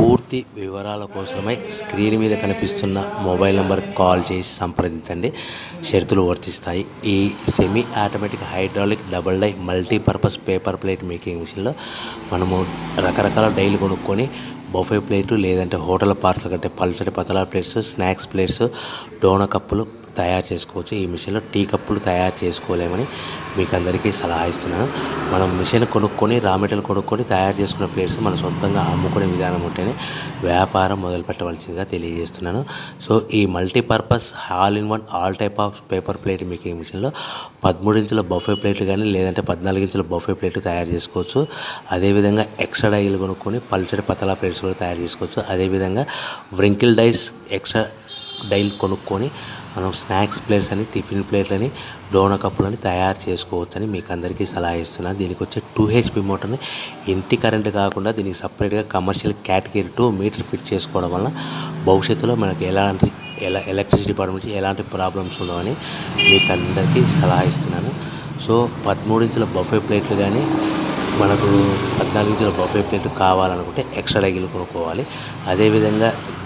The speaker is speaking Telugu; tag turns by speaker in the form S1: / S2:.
S1: పూర్తి వివరాల కోసమై స్క్రీన్ మీద కనిపిస్తున్న మొబైల్ నంబర్కి కాల్ చేసి సంప్రదించండి. షరతులు వర్తిస్తాయి. ఈ semi automatic hydraulic double die multipurpose paper plate making మిషన్లో మనము రకరకాల డైలు కొనుక్కొని బఫే ప్లేటు లేదంటే హోటల్ పార్సల్ కంటే పల్చటి పతలా ప్లేట్స్, స్నాక్స్ ప్లేట్స్, డోనా కప్పులు తయారు చేసుకోవచ్చు. ఈ మిషన్లో టీ కప్పులు తయారు చేసుకోలేమని మీకు అందరికీ సలహా ఇస్తున్నాను. మనం మిషన్ కొనుక్కొని రా మెటీరియల్ కొనుక్కొని తయారు చేసుకున్న ప్లేట్స్ మనం సొంతంగా అమ్ముకునే విధానం ఉంటేనే వ్యాపారం మొదలు పెట్టవలసిందిగా తెలియజేస్తున్నాను. సో ఈ multipurpose all in one all type of paper plate making మిషన్లో 13 ఇంచుల బఫే ప్లేట్లు కానీ లేదంటే 14 ఇంచుల బఫే ప్లేట్లు తయారు చేసుకోవచ్చు. అదేవిధంగా ఎక్స్ట్రా డైలు కొనుక్కొని పల్చటి పతలా ప్లేట్స్ కూడా తయారు చేసుకోవచ్చు. అదేవిధంగా వ్రింకిల్ డైస్ ఎక్స్ట్రా డైలు కొనుక్కొని మనం స్నాక్స్ ప్లేట్స్ అని, టిఫిన్ ప్లేట్లని, డోనా కప్పులని తయారు చేసుకోవచ్చని మీకు అందరికీ సలహా ఇస్తున్నాను. దీనికి వచ్చే 2 HP మోటార్ని ఇంటి కరెంట్ కాకుండా దీనికి సపరేట్గా కమర్షియల్ కేటగిరీ 2 మీటర్ ఫిట్ చేసుకోవడం వల్ల భవిష్యత్తులో మనకి ఎలక్ట్రిసిటీ డిపార్ట్మెంట్ ఎలాంటి ప్రాబ్లమ్స్ ఉండవని మీకు అందరికీ సలహా ఇస్తున్నాను. సో 13 ఇంచుల బఫే ప్లేట్లు కానీ మనకు 14 ఇంచుల బఫే ప్లేట్ కావాలనుకుంటే ఎక్స్ట్రా డైలు కొనుక్కోవాలి. అదేవిధంగా